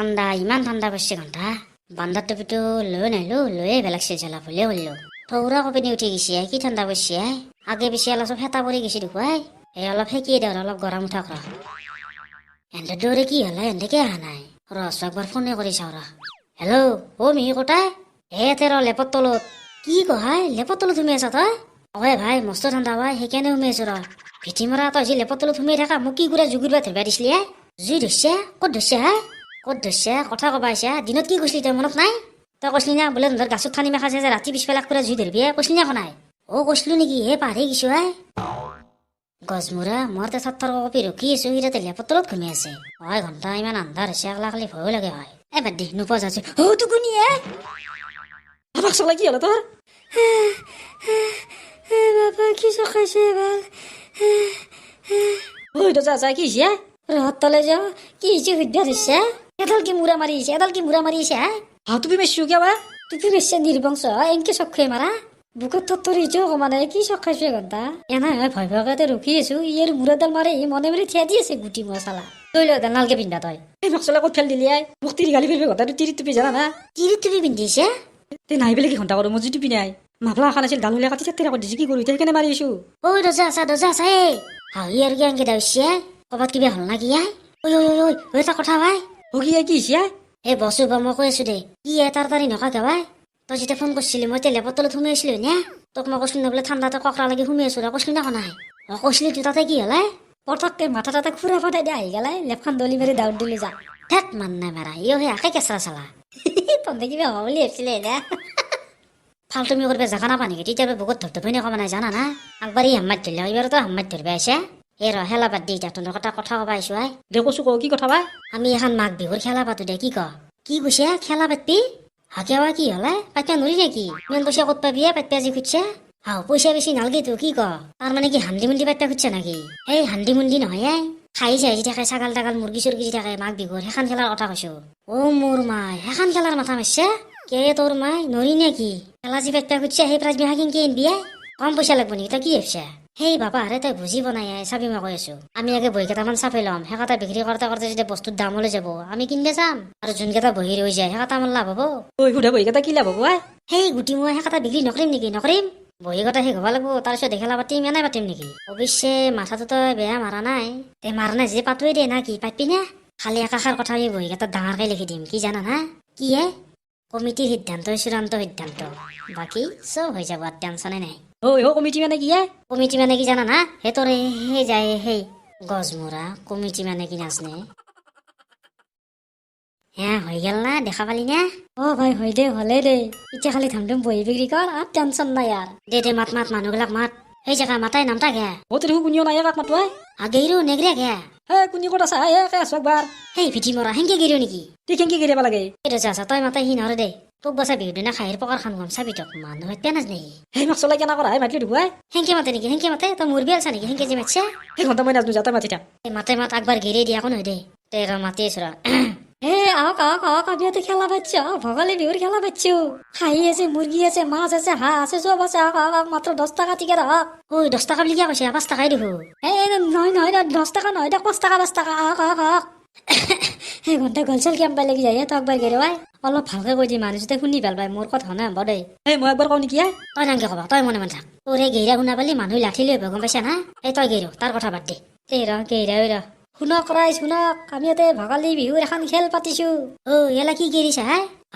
ঠাণ্ডা ইমান ঠাণ্ডা পৰিছে ঘণ্টা বান্দাৰ টুপিটো লৈ নাহিলো লৈয়ে বেলেগছে জ্বলা ফুলে কৰিলো থৌৰা কপিনি উঠি গৈছে কি ঠাণ্ডা পৰিছে আগে পিছে অলপ চব হেতা পৰি গৈছে দেখুৱাই এই অলপ সেকিয়ে দেওঁ অলপ গৰম উঠক ৰ এহেঁতে দৌৰে কি হ'লে এহেঁতে অহা নাই ৰছ একবাৰ ফোনে কৰি চাওঁ ৰ হেল্ল' অ মিহি কটাই তেৰ লেপৰ তলত কি কহাই লেপৰ তলত সোমাই আছা তই অই ভাই মস্ত ঠাণ্ডা ভাই সেইকাৰণে সোমাই আছো ৰ ভিঠি মৰা তই যি লেপৰ তলত সোমাই থাকা মোক কি কৰি জুগুৰবা ধৰিবা দিছিলি জুই ধৰিছে ক'ত ধৰিছে ক'ত ধৰিছে কথা কবা আহিছা দিনত কি কৈছিলি তই মনত নাই তই কৈছিলি না বোলে ধৰ গাছত ঠানি মেখাইছে যে ৰাতি পিছবেলা পুৰা জুই ধৰিবি কৈছিলি না নাই কৈছিলো নেকি পাহৰি গৈছো গজমুৰা মোৰ তাত কপি ৰখি আছো সিহঁতে লেপৰ তলত ঘুমি আছে ঘণ্টা ইমান আন্ধাৰ হৈছে একলা খালি ভয়ো লাগে হয় বাদ দি নোপোৱা যাচ্ছে টুকুনিয়ে চলা কি হল তোৰ বাবা কি চকাইছে এবাৰ ওই তো যা কি হিয়া ৰহত তলে যাও কি হৈছে সুধা ধৰিছে এডাল কি মুৰা মাৰি আহিছে তুমি মেসিও কে বা তুমি বেছি নিৰ্বংশ এনকে চক্ষে মাৰা বুকত থৰিছো অকমানে কি চকাইছে ঘণ্টা এনাই ভয় ভয়তে ৰখি আছো ইয়াৰ মূৰডাল মাৰি মনে মনে থিয়া দি আছে গুটি মছালা তই লৈ নালকে পিন্ধা তই এই মছলা ক'ত ফেল দিলি মোক তিৰি গালি ফেলবি ঘণ্টা তিৰি টুপি জানা না তিৰি টুপি পিন্ধিছে তে নাই বেলে কি ঘণ্টা কৰো মই যদি টুপি নাই মাফলা এখন আছিল ডাল হলে কাটি তেৰা কৰি দিছে কি কৰো সেইকাৰণে মাৰি আছো দজা আছা ইয়াৰ কি আনকে দাউছে ক'বাত কিবা হ'ল না কি ঐ এটা কথা ভাই কি হিয়া এই বস্তু বা মই কৈ আছো দে কি তাড়াতাড়ি নকাকে ভাই তই যেতিয়া ফোন কৰিছিলি মই এতিয়া লেপৰ তলত সোমাই আছিলো নে তোক মই কৈছিলো বোলে ঠাণ্ডাতে ককৰা লাগি সোমাই আছো কৈছিলি না নাই কৈছিলি তোৰ তাতে কি হলে পটককে মাথা তাতে খুৰা ফাটাই দিয়া আহি গেলাই লেপখন দলি মাৰি দাউদ দিলো যা ঠেক মান নাই মাৰা সেই আকে কেঁচৰা চালা তহঁতে কিবা হ'ব বুলি ভাবিছিলে নে ফাল্টুমি কৰিব জাগা নাপা নেকি তেতিয়া বহুত ধপধপনি কমা নাই জানা না আগবাঢ়ি হাম্মাত ধৰিলে এইবাৰতো হাম্মাত ধৰিব আহিছে খেলা বাদ দি তহঁতৰ কথা কবা আহিছো দে কৈছো কি কথা বা আমি এখন মাঘ বিহুৰ খেলা পাতো দে কি কৈছে খেলা পাতবি হাকেৱা কি হলে পাতিবা নৰি নেকি ইমান পইচা ক'ত পাবি পাতিবা আজি খুজছে পইচা বেছি নালগে তো কি তাৰ মানে কি হান্দি মুন্দি পাতিবা খুজছে নেকি এই হান্দি মুন্দি নহয় খাই চাই থাকে ছাগাল তাগাল মুৰ্গী চুৰ্গী থাকে মাঘ বিহুৰ সেইখন খেলাৰ কথা কৈছো মোৰ মাই সেইখন খেলাৰ মাথা মাৰছে কে তোৰ মাই নৰি নেকি খেলা যি পাতিবা খুজছে সেই প্ৰাইজ বিহা কিনকে আনবি কম পইচা লাগব নেকি তই কি ভাবছা সেই বাবা আৰে তই বুজি বনাই চাবি মই কৈ আছো আমি আগে বহি কেইটামান চাপি ল'ম সেইকেইটা বিক্ৰী কৰোঁতে যেতিয়া বস্তুৰ দাম লৈ যাব আমি কিনকে যাম আৰু যোনকেইটা বহি ৰৈ যায় সেইকেইটা আমাৰ লাভ হ'ব সুধা বহি কেইটা কি লাভ হ'ব সেই গুটি মই সেইকেইটা বিক্ৰী নকৰিম নেকি নকৰিম বহি কেইটা শেষ হ'ব লাগিব তাৰপিছত খেলা পাতিম এনেই পাতিম নেকি অৱশ্যে মাথাটো তই বেয়া মাৰা নাই তে মাৰা নাই যে পাতোৱে দে না কি পাতবি নে খালি একাষাৰ কথা আমি বহি কেইটাত ডাঙৰকে লিখি দিম কি জানা না কি কমিটিৰ সিদ্ধান্তই চূড়ান্ত সিদ্ধান্ত বাকী চব হৈ যাব আৰু টেনচনে নাই কমিটি মানে কি কমিটি মানে কি জানা না তোৰে সেই যায় সেই গজমৰা কমিটি মানে কি নাজনে হৈ গেল না দেখা পালি না ভাই হৈ দে হলে দে এতিয়া খালি ধামধুম বহি বিক্ৰী কৰ আৰু টেনচন নাই আৰু দে মাত মানুহবিলাক মাত সেই জেগা মাতাই নামটা গে কোনিও নাই কাক মাতোৱাই আগেইৰো নেগৰে গে কোনি ক'ত আছা আছো একবাৰ সেই পিঠি মৰা সেনকে গেৰিও নেকি তুই কেনকে গেৰিব লাগে এইটো যা তই মাতাই সি নৰে দে তোক বচা বিহুৰ দিনা খাহীৰ পকাৰ খান গম চাবি তোক মানুহ পেনাজ নেকি সেই মছলা কেনা কৰা মাতলি ঢুকুৱাই সেনকে মাতে নেকি সেনকে মাতে তই মোৰ বিয়ালছা নেকি সেনকে যে মাতছে সেই ঘণ্টা মই নাজনো যাতে মাতি থাক মাতে মাত আগবাৰ গেৰি দিয়া একো নহয় দে তই মাতি আছো আহক আমি ইয়াতে খেলা পাচ্ছ ভোগালী বিহুৰ খেলা পাচ্ছো খাহী আছে মুৰ্গী আছে মাছ আছে হাঁহ আছে চব আছে আহক মাত্ৰ 10 টকা টিকেট আহক 10 টকা বুলি কিয় কৈছে 5 টকাই দেখো নহয় 10 টকা নহয় 5 টকা আহক সেই ঘণ্টা গলচল কেম পাই লাগি যায় তই একবাৰ গেৰুৱাই অলপ ভালকে কৈ দি মানুহ যেতিয়া শুনি ভাল পাই মোৰ কথা নাই হ'ব দেই মই একবাৰ কওঁ নেকি তই নাংকে কবা তই মনে থাক তোৰ এই গেইৰা শুনা পালি মানুহ লাঠি লৈ গম পাইছা না এই তই গেৰু তাৰ কথা বাদ দে গেইৰা শুনক ৰাইজ শুনক আমি ইয়াতে ভোগালী বিহুৰ এখন খেল পাতিছো এলা কি গেৰিছা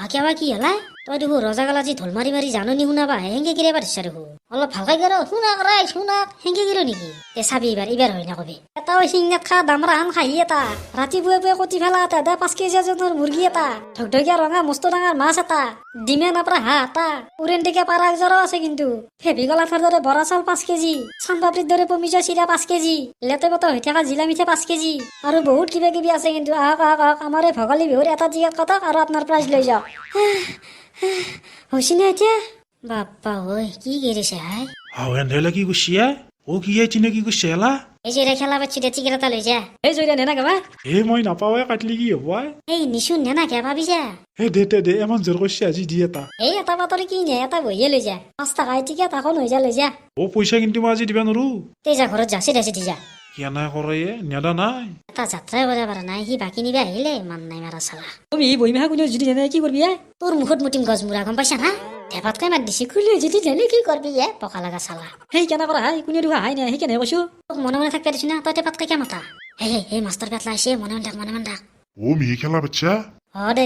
হাকেৱা কি হলা তই দেখো ৰজাগালা যি ঢোল মাৰি মাৰি জাননী শুনাবা হেংকে গেৰে পাৰিছা দেখো অলপ ভালকে গেৰ শুনক ৰাইজ শুনক হেংকে গেৰো নেকি চাবি এইবাৰ হয় নকবি এটা সিংনাত খা দামৰা হান খাহী এটা ৰাতিপুৱাই কটি ফেলা এটা 5 কেজি ওজনৰ মুৰ্গী এটা ঢকঢকীয়া ৰঙা মস্ত ডাঙৰ মাছ এটা ডিমে নাপৰা হাঁহ এটা উৰেণ্টিকা পাৰা একজৰো আছে কিন্তু ফেভিকলাথৰ দৰে বৰা চাউল 5 কেজি চানপাপড়িৰ দৰে পমিজা চিৰা 5 কেজি লেতে পত হৈ থকা জিলা মিঠা 5 কেজি আৰু বহুত কিবা কিবি আছে কিন্তু আহক আমাৰ এই ভোগালী বিহুৰ এটা টিকেট কাটক আৰু আপোনাৰ প্ৰাইজ লৈ যাওক হৈছে না এতিয়া বাপ্পা ঐ কি গেৰিছে এনে কি কৈছি কি চিনে কি কৈছে এলা এই যে খেলা পাচ্ছি দে টিকেট এটা লৈ যা এই জয়ৰা নেনা গাবা মই নাপাওৱে কাটলি কি হ'ব এই নিশুন নেনা কে ভাবি যা দে এমন জোৰ কৈছে আজি দি এটা এটা বাতৰি কি নে এটা বহিয়ে লৈ যা 5 টকা টিকেট আকৌ লৈ যা পইচা কিন্তু মই আজি দিবা নোৱাৰো তে যা ঘৰত যাচি দি যা কেনে কৰে নেদা নাই এটা যাত্ৰাই কৰিব পৰা নাই সি বাকী নিবা আহিলে মান নাই মাৰা চালা তুমি বহিমাহা কোনে যদি জানে কি কৰবি তোৰ মুখত মুটিম গছমূৰা গম পাইছা না ধেপাতকৈ মাত দিছি খুলি যদি জানি কি কৰবি পকা লগা চালা সেই কেনে কৰা হাই কোনে দুখা হাই নাই সেই কেনে কৈছো তোক মনে মনে থাকবা দিছো না তই টেপাতকৈ কিয় মাতা সেই মাষ্টৰ পেটলা আহিছে মনে মনে থাক ও মিহি খেলা বাচ্চা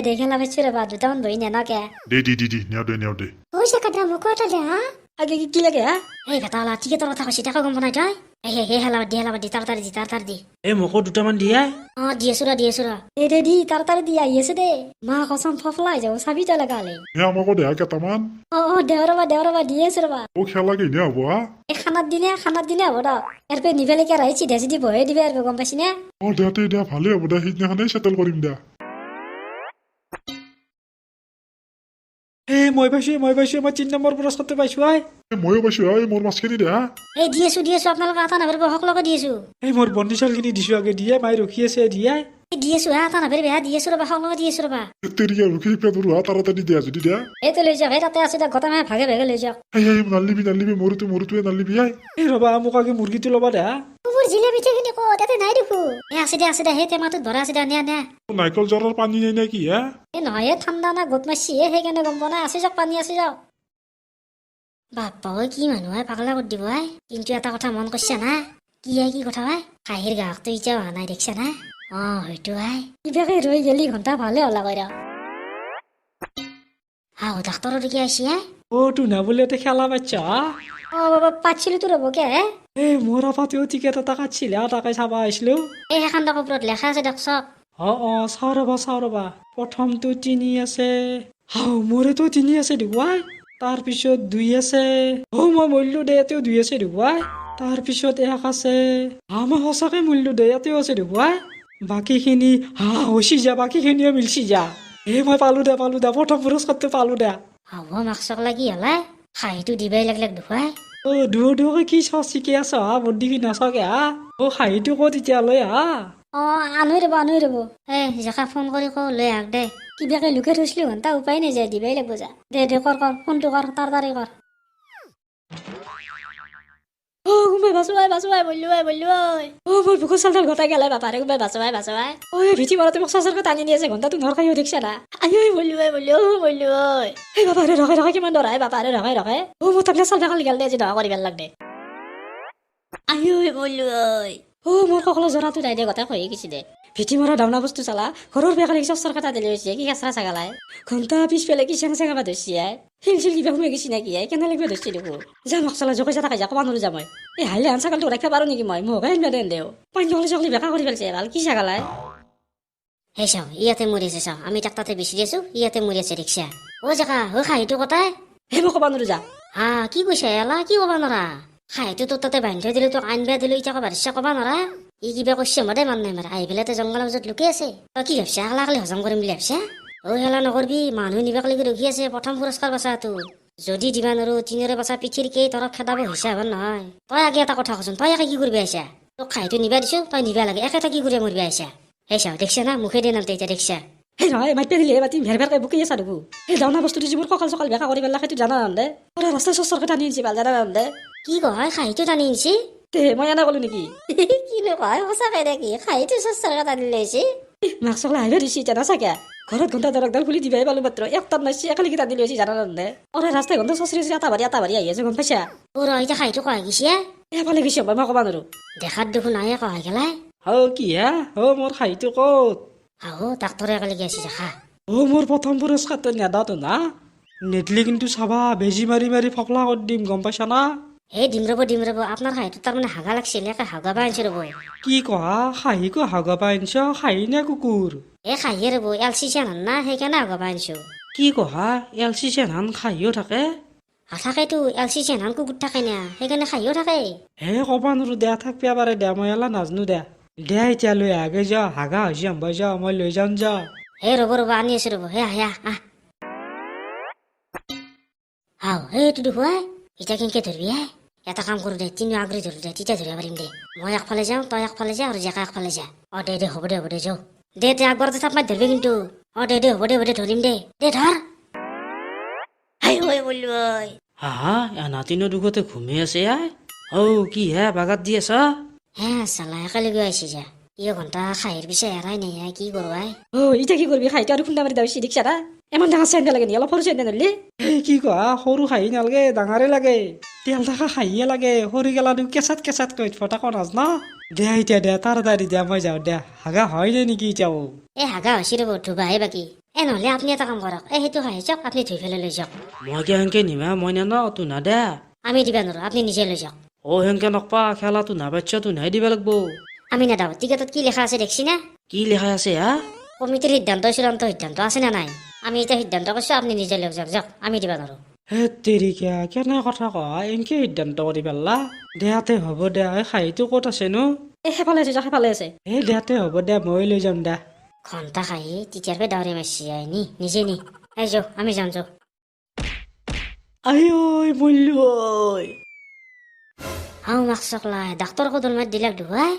দে খেলা বেছি ৰবা দুটামান বহি নেনকে দে নেও দে কৈছে কাটা মোক এটা দে হা আগে কি লাগে হা এই বেটালা টিকেটৰ কথা কৈছি তাকো গম বনাই তই সেই হেলা দি তাড়াতাড়ি দি এই মোকো দুটামান দিয়া দি আছো ৰ দে দি তাড়াতাড়ি দি আহি আছে দে মা কচম ফফলাই যাও চাবি তই লগালে হে আমাকো দেহা কেইটামান দেও ৰবা দি আছো ৰবা ও খেলা কিনে হ'ব এই খানাত দিনে হ'ব ৰ এৰপে নিবেলেকে ৰাহি চিধা চিধি বহে দিবে আৰু গম পাইছি নে দেহতে দিয়া ভালে হ'ব দে সিদিনাখনেই চেটেল কৰিম দিয়া মই পাইছো মই 3 নম্বৰ পুৰস্কাৰটো পাইছো ময়ো পাইছো মোৰ মাছখিনি দে হা এই দি আছো আপোনালোকে এটা নাভাৰিব সকলোকে দি আছো এই মোৰ বন্দি চাউলখিনি দিছো আগে দিয়ে মাই ৰখি আছে দিয়ে দি আছো এটা নাভাৰিব দি আছো ৰবা সকলোকে দি আছো ৰবা তেৰিয়া ৰখি পেটৰ হোৱা তাড়াতাড়ি দিয়া যদি দিয়া এইটো লৈ যাওক তাতে আছে গোটা মাহে ভাগে লৈ যাওক নালিবি মোৰটোৱে নালিবি এই ৰবা মোক আগে মুৰ্গীটো ল'বা দে মোৰ জিলাপিখিনি ক'ত তাতে নাই দেখো আছে দে সেই টেমাটোত ভৰা আছে দে নে নাৰিকল জ্বৰৰ পানী নাই নে কি হা নহয় ঠাণ্ডা না গোট মাৰছি সেইকাৰণে গম পোৱা নাই আছে যাওক পানী আছে যাওক বাপ্পা কি মানুহ পাগলা কৰি দিব কিন্তু এটা কথা মন কৰিছা না কি কথা কাঁহীৰ গাহকটো এতিয়াও অহা নাই দেখিছা না হয়তো কিবাকে ৰৈ গেলি ঘণ্টা ভালে হলা কইৰা ডাক্তৰৰ দেখি আহিছি তো না বোলে খেলা পাচ্ছা বাবা পাতিছিলো তো ৰ'ব কে এই মোৰ আপাতেও টিকেট এটা কাটছিলে তাকে চাবা আহিছিলো এই সেইখন ওপৰত লেখা আছে দিয়ক চক চাও ৰবা প্ৰথমটো 3 আছে মোৰেতো 3 আছে দেখুৱাই তাৰপিছত 2 আছে মই মূল্য দে এতেও 2 আছে দেখুৱাই তাৰপিছত 1 আছে মই সঁচাকে মূল্য দে এতেও আছে দেখুৱাই বাকীখিনি বাকীখিনিও মিলছি যা মই পালো দে প্ৰথম পুৰস্কাৰটো পালো দে মাকচক লাগি হলে খাহীটো দিবাই লাগলাক দেখুৱাই দুৱকে কি চিকি আছ বন্দিখি নাচকে খাহীটো ক'ত এতিয়ালৈ আনুই ৰ'ব জেকা ফোন কৰি লৈ আহক দে কিবাকে লুকাই থৈছিলো ঘণ্টা উপায় নাই যায় দিবাই লাগব যা দে কৰ ফোনটো কৰ তাড়াতাড়ি কৰ গুমাই বাচুৱাই বল্লো মোৰ বুকুৰ চালডাল গোটাই গেলে বাপাৰে গুমাই বাচুৱাই ভিটি মাৰতে মোক চাচৰকে টানি নি আছে ঘণ্টাটো নৰ খাইও দেখিছা না বল্লো এই বাপাৰে ৰখাই কিমান দৰাই বাপাৰে ৰখাই মোৰ তাকলে চালডা খালি গেল দে আজি দহা কৰি গেল লাগ দে বল্লো মোৰ সকলো জৰাটো নাই দে গোটাই খহি গৈছে দে ভিটি মৰা দাউনা বস্তু চালা ঘৰৰ বেকালি চচৰ কটা দিলে হৈছে কি কেঁচৰা চাগালাই ঘণ্টা পিছফালে কি চেঙাবা ধৰিছি শিল কিবা সোমাই গৈছি নেকি কেনে লাগিব ধৰিছি দেখো যাম চলা জোকাই যা যা কবা নোৱাৰো যা মই এই হাইলে আন ছাগালটো ৰাখিব পাৰো নেকি মই মোক দেন দেও পানী চকলি বেকা কৰি পেলাইছে ভাল কি চাগালাই হে চাও ইয়াতে মৰি আছে চাও আমি তাক তাতে বিচাৰি আছো ইয়াতে মৰি আছে ৰিক্সা জেকা খাহীটো কটাই মই কবা নোৱাৰো যা কি কৈছা এলা কি কবা নৰা খাহীটো তোৰ তাতে বান্ধি থৈ দিলো তোক আইন বেয়া দিলো এতিয়া কবা ইচ্ছা কবা নৰা কিবা কৈছে মদে মান নাই মাৰা আহি পেলাই জংঘলৰ মাজত লুকি আছে তই কি ভাবছা খালি হজম কৰিম বুলি ভাবছা হেলা নকৰবি মানুহ নিবাকলৈকে ৰখি আছে প্ৰথম পুৰস্কাৰ বাচাটো যদি দিবা নোৱাৰো 3ৰে বাচা পিঠিৰ কেই তৰফ খেদাব হিচাপ নহয় তই আগে এটা কথা কচোন তই একে কি কৰিব আহিছা তোক খাহীটো নিবা দিছো তই নিবা লাগে একেটা কি কৰি মৰিবা আহিছা চাও দেখিছা না মুখে দিয়ে নালতে এতিয়া দেখিছা নহয় মাতি দিলে মাতি ভেৰ বুকি আছা দেখো সেই দাউনা বস্তুটো যিবোৰ কঁকাল চকাল বেকা কৰি পেলাই সেইটো জানা নান্দে ৰাস্তাই চচৰকে টানি আনিছে ভাল জানা নান্দে কি কয় খাহীটো টানি আনিছে মই এনে ক'লো নেকি কিনো কয় সঁচাকে নেকি খাহীটো চচৰকে টানি লৈছে মাক চকলা আহিব দিছি এতিয়া নাচাকে ঘৰত ঘণ্টা দৰকডাল খুলি দিবাই পালো মাত্ৰ এক তাত নাইছি একেলগে টানি লৈছি জানা নান্দে ৰাস্তাই ঘণ্টা চচৰি এটা বাৰী আহি আছে গম পাইছা এতিয়া খাহীটো কয় গৈছে এফালে গৈছে মই ক'বা নোৱাৰো দেখাত দেখোন নাই কয় গেলাই কি মোৰ খাহীটো ক'ত ডাক্তৰে একেলগে আছে দেখা মোৰ প্ৰথম পুৰস্কাৰটো নেদাতো না নেদলি কিন্তু চাবা বেজি মাৰি ফকলা কৰি দিম গম পাইছা না দিম ৰ'ব আপোনাৰ খাহীটো তাৰমানে হাগা লাগছিল একে হাগা পাই আনিছে ৰ'ব কি কোৱা খাহীকো হাগা পাই আনিছ খাহী নে কুকুৰ খাহীয়ে ৰ'ব এলচি চেনান না সেইকাৰণে হাগা পাই আনিছো কি কোৱা এলচি চেনান খাহীও থাকে থাকেতো এলচি চেনান কুকুৰ থাকে না সেইকাৰণে খাহীও থাকে ক'বা নোৱাৰো দে থাকিব পাৰে দে মই এলা নাজনো দে এতিয়া লৈ আগে যা হাগা হৈছে আম্বাই যা মই লৈ যাম যা ৰ'ব আনি আছো ৰ'ব এইটো দেখুৱাই এতিয়া কেনেকে ধৰিবি এটা কাম কৰো দে তিনি আগৰি ধৰো দে তেতিয়া ধৰিব পাৰিম দে মই একফালে যাওঁ তই একফালে যা আৰু জেকা একফালে যা দে হ'ব দে যাওঁ দে আগবৰতে চাপ মাৰি ধৰিবি কিন্তু দে হ'ব দে ধৰিম দে ধৰ নাতিনো দুখতে ঘুমি আছে কি বাগাত দি আছ হে চালা একেলগে আহিছে যা ইয় ঘণ্টা খাহীৰ পিছে এৰাই নাই কি কৰোঁ আই এতিয়া কি কৰিবি খাইটো আৰু খুন্দা মাৰি দাবি ৰিক্সা এটা ইমান ডাঙৰ চেণ্ডেল লাগে নি অলপ সৰু চেণ্ডেল নলি এই কি কোৱা সৰু খাহী নালাগে ডাঙৰে লাগে তেল থকা খাহীয়ে লাগে সৰু গেলানো কেঁচাত কেঁচাত কৈ ফটা কনাজ ন দে এতিয়া দে তাড়াতাড়ি দে মই যাওঁ দে হাগা হয় নে নেকি এতিয়াও এই হাগা হৈছে ৰ'ব ধুবাহে বাকী নহ'লে আপুনি এটা কাম কৰক সেইটো খাহী যাওক আপুনি ধুই পেলাই লৈ যাওক মই কি সেনকে নিমা মই ন তো না দে আমি দিবা নোৱাৰোঁ আপুনি নিজে লৈ যাওক সেনকে নকপা খেলাটো না বাচ্ছা তো নাই দিব লাগব আমি নাদাওঁ টিকেটত কি লেখা আছে দেখছি না কি লেখা আছে হা কমিটিৰ সিদ্ধান্ত চূড়ান্ত সিদ্ধান্ত আছে নে নাই আমি এতিয়া সিদ্ধান্ত কৰিছোঁ আপুনি নিজে লৈ যাওক যাওক আমি দিবা নোৱাৰোঁ হে তেৰিকা কেনে কথা কয় এনকে সিদ্ধান্ত কৰি পেলা দেয়াতে হ'ব দে খাহীটো ক'ত আছে নো সেইফালে আছে যা সেইফালে আছে এই দেয়াতে হ'ব দে মই লৈ যাম দে ঘণ্টা খাহী তেতিয়াৰ পৰা ডাউৰি মাৰিছে আই নি নিজে নি এই যাওঁ আমি যাওঁ যাওঁ আই ঐ মল্লু ঐ হাও মাক চকলাই ডাক্তৰকো দলমাত দিলাক ধুৱাই